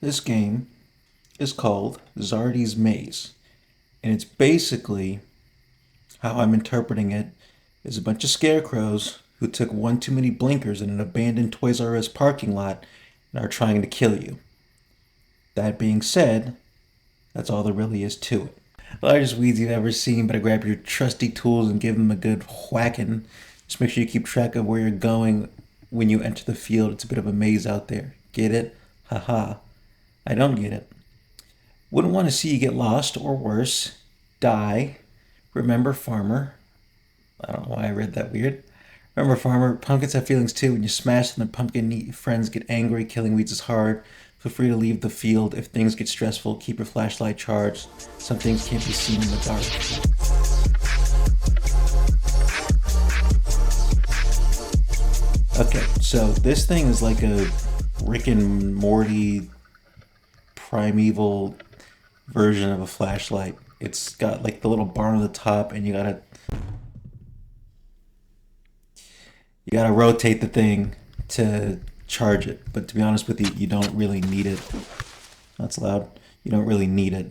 This game is called Zardy's Maze, and it's basically how I'm interpreting it is a bunch of scarecrows who took one too many blinkers in an abandoned Toys R Us parking lot and are trying to kill you. That being said, that's all there really is to it. Largest weeds you've ever seen, better grab your trusty tools and give them a good whacking. Just make sure you keep track of where you're going when you enter the field. It's a bit of a maze out there. Get it? Haha. I don't get it. Wouldn't want to see you get lost or worse, die. Remember, farmer. I don't know why I read that weird. Remember, farmer, pumpkins have feelings too. When you smash them, the pumpkin friends get angry. Killing weeds is hard. Feel free to leave the field. If things get stressful, keep your flashlight charged. Some things can't be seen in the dark. Okay, so this thing is like a Rick and Morty primeval version of a flashlight. It's got like the little bar on the top, and you gotta rotate the thing to charge it. But to be honest with you, you don't really need it. That's loud. You don't really need it.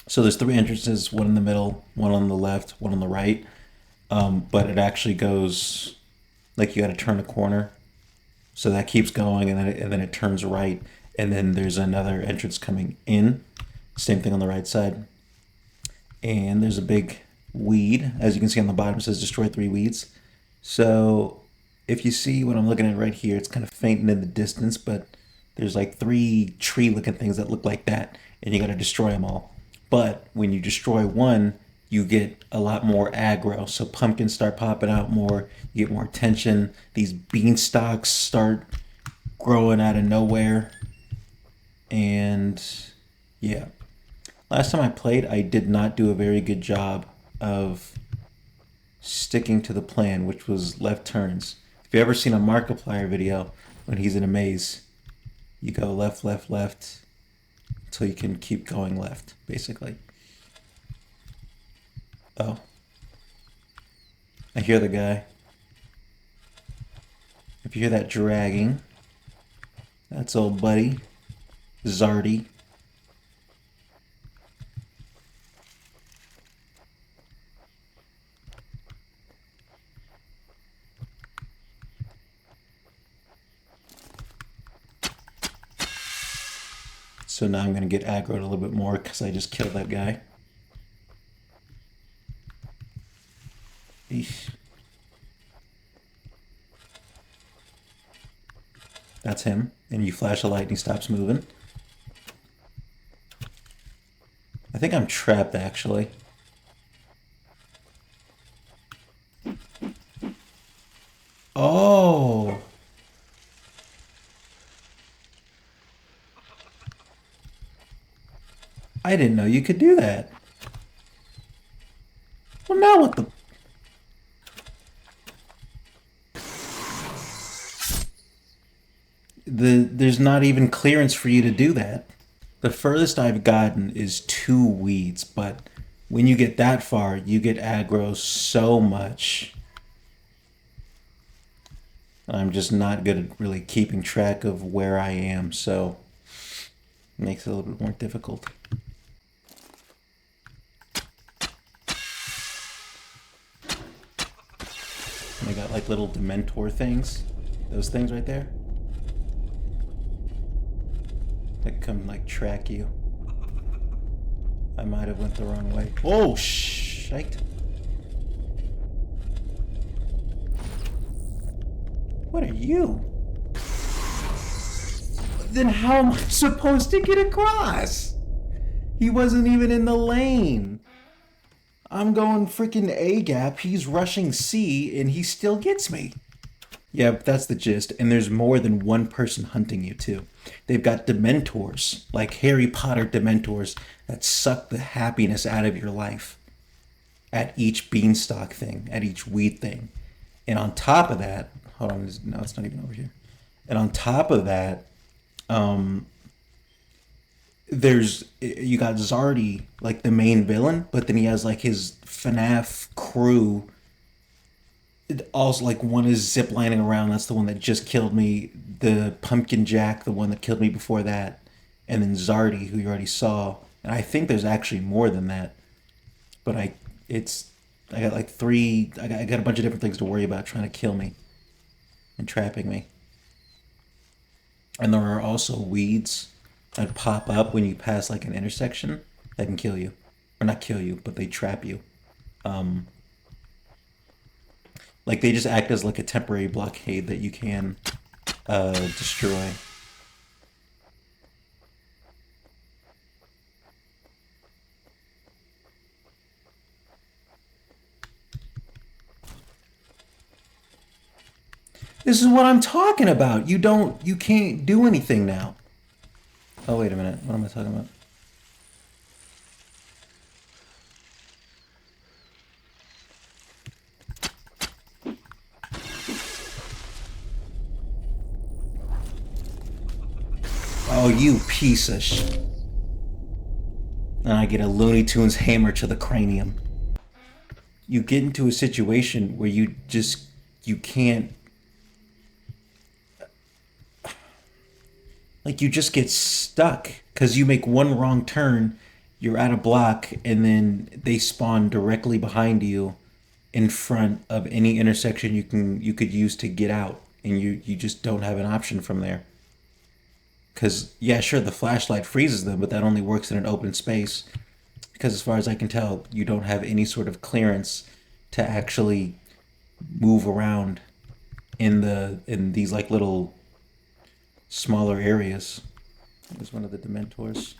So there's three entrances: one in the middle, one on the left, one on the right. But it actually goes like you got to turn a corner, so that keeps going, and then it turns right, and then there's another entrance coming in. Same thing on the right side, and there's a big weed, as you can see on the bottom. It says destroy 3 weeds. So if you see what I'm looking at right here, it's kind of fainting in the distance, but there's like 3 tree-looking things that look like that, and you got to destroy them all. But when you destroy one, you get a lot more aggro. So pumpkins start popping out more. You get more attention. These beanstalks start growing out of nowhere. And yeah. Last time I played, I did not do a very good job of sticking to the plan, which was left turns. If you've ever seen a Markiplier video when he's in a maze, you go left, left, left until you can keep going left, basically. Oh. I hear the guy. If you hear that dragging, that's old buddy, Zardy. So now I'm going to get aggroed a little bit more because I just killed that guy. Eesh. That's him. And you flash a light and he stops moving. I think I'm trapped, actually. Oh! I didn't know you could do that. Well, now what the... There's not even clearance for you to do that. The furthest I've gotten is 2 weeds, but when you get that far, you get aggro so much. I'm just not good at really keeping track of where I am, so it makes it a little bit more difficult. And I got like little Dementor things. Those things right there. That come like track you. I might have went the wrong way. Oh, shite. What are you? Then how am I supposed to get across? He wasn't even in the lane. I'm going freaking A gap, he's rushing C, and he still gets me. Yeah, that's the gist. And there's more than one person hunting you, too. They've got Dementors, like Harry Potter Dementors, that suck the happiness out of your life at each beanstalk thing, at each weed thing. And on top of that, hold on, no, it's not even over here. And on top of that, you got Zardy, like the main villain, but then he has like his FNAF crew Also, like, one is ziplining around. That's the one that just killed me. The Pumpkin Jack, the one that killed me before that. And then Zardy, who you already saw. And I think there's actually more than that. But it's, I got like three, I got a bunch of different things to worry about trying to kill me and trapping me. And there are also weeds that pop up when you pass like an intersection that can kill you. Or not kill you, but they trap you. Um, like they just act as like a temporary blockade that you can destroy. This is what I'm talking about. You can't do anything now. Oh, wait a minute. What am I talking about? Oh, you piece of shit. And I get a Looney Tunes hammer to the cranium. You get into a situation where you can't, like, you just get stuck because you make one wrong turn, you're at a block, and then they spawn directly behind you in front of any intersection you could use to get out, and you just don't have an option from there. Because, yeah, sure, the flashlight freezes them, but that only works in an open space. Because, as far as I can tell, you don't have any sort of clearance to actually move around in these like little smaller areas. There's one of the Dementors.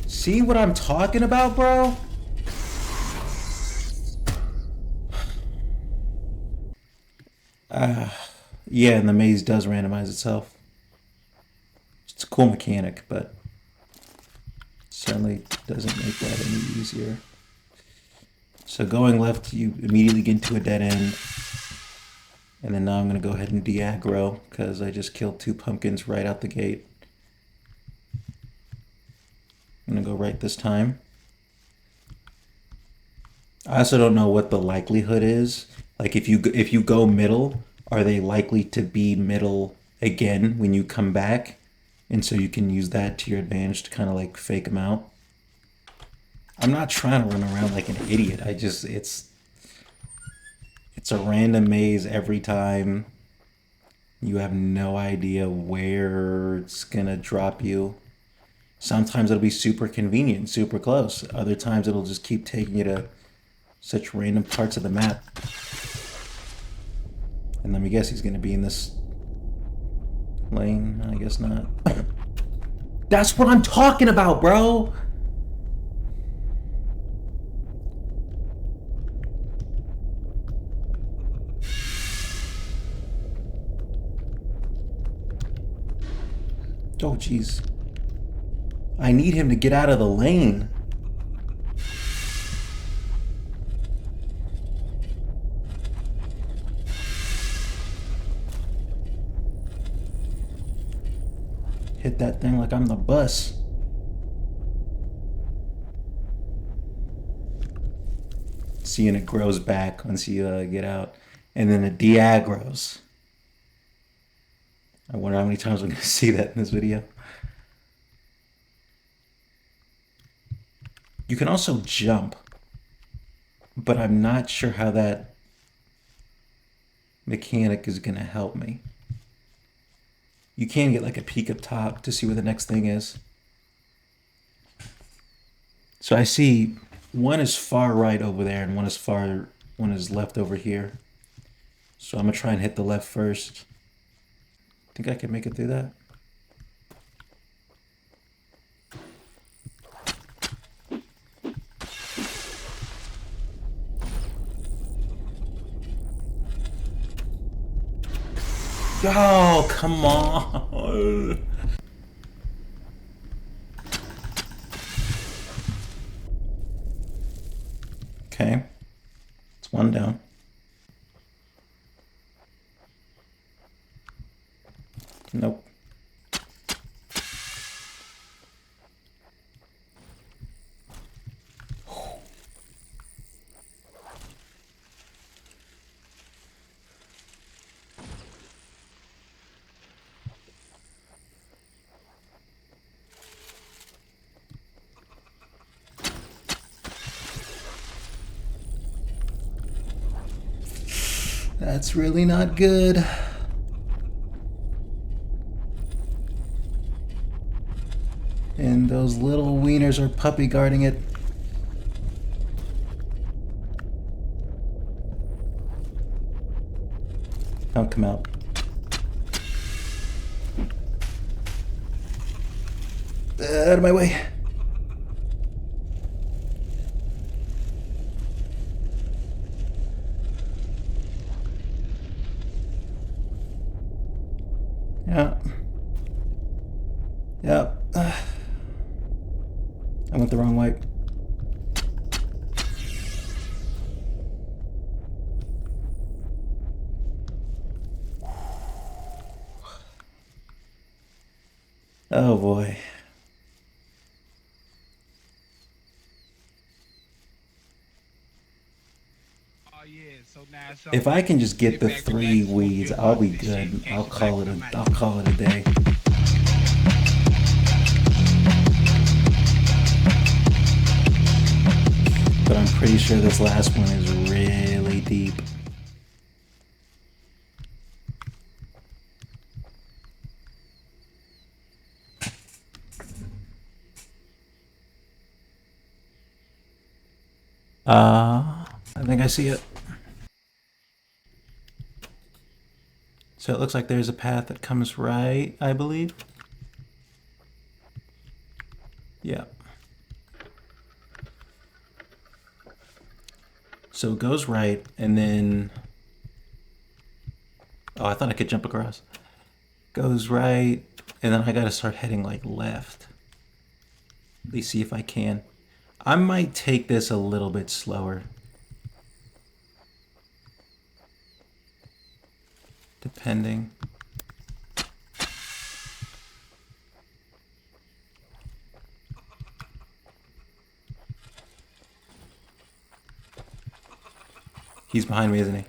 See what I'm talking about, bro? Yeah, and the maze does randomize itself. It's a cool mechanic, but certainly doesn't make that any easier. So going left, you immediately get into a dead end. And then now I'm going to go ahead and de-aggro because I just killed two pumpkins right out the gate. I'm going to go right this time. I also don't know what the likelihood is. Like if you go middle, are they likely to be middle again when you come back? And so you can use that to your advantage to kind of like fake them out. I'm not trying to run around like an idiot. It's a random maze every time. You have no idea where it's gonna drop you. Sometimes it'll be super convenient, super close. Other times it'll just keep taking you to such random parts of the map. And let me guess, he's gonna be in this lane. I guess not. That's what I'm talking about, bro! Oh, jeez. I need him to get out of the lane. Hit that thing like I'm the bus. See, and it grows back once you get out. And then it de-aggroes. I wonder how many times I'm going to see that in this video. You can also jump, but I'm not sure how that mechanic is going to help me. You can get like a peek up top to see where the next thing is. So I see one is far right over there and one is left over here. So I'm gonna try and hit the left first. Think I can make it through that? Oh, come on. Okay. It's one down. Nope. That's really not good. And those little wieners are puppy guarding it. Don't come out. Out of my way. Yeah. Yeah. I went the wrong way. Oh boy. If I can just get the 3 weeds, I'll be good. I'll call it a day. But I'm pretty sure this last one is really deep. I think I see it. So it looks like there's a path that comes right, I believe. Yeah. So it goes right, and then... Oh, I thought I could jump across. Goes right, and then I gotta start heading like left. At least see if I can. I might take this a little bit slower. Depending. He's behind me, isn't he?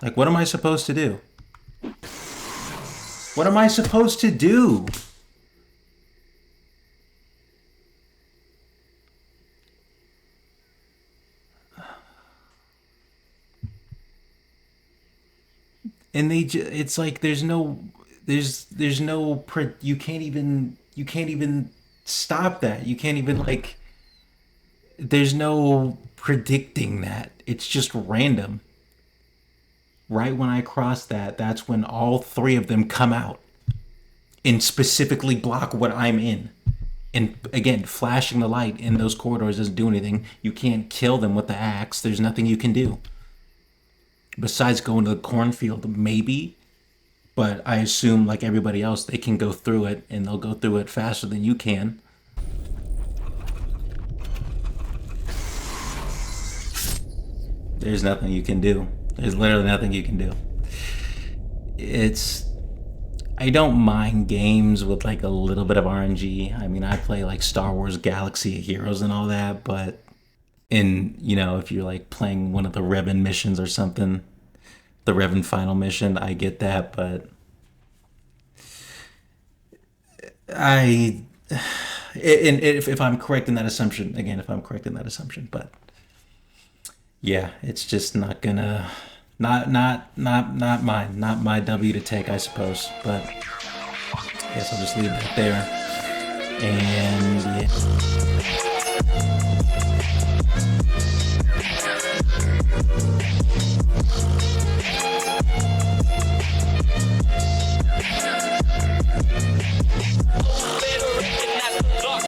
Like, what am I supposed to do? What am I supposed to do? And it's like there's no you can't even stop that. You can't even like there's no predicting that. It's just random. Right when I cross that, that's when all 3 of them come out and specifically block what I'm in. And again, flashing the light in those corridors doesn't do anything. You can't kill them with the axe. There's nothing you can do. Besides going to the cornfield, maybe. But I assume, like everybody else, they can go through it, and they'll go through it faster than you can. There's nothing you can do. There's literally nothing you can do. I don't mind games with like a little bit of RNG. I mean, I play like Star Wars Galaxy of Heroes and all that, but if you're like playing one of the Revan missions or something, the Revan final mission, I get that, but if I'm correct in that assumption, but yeah, it's just not gonna, not mine, not my W to take, I suppose, but I guess I'll just leave that there, and yeah.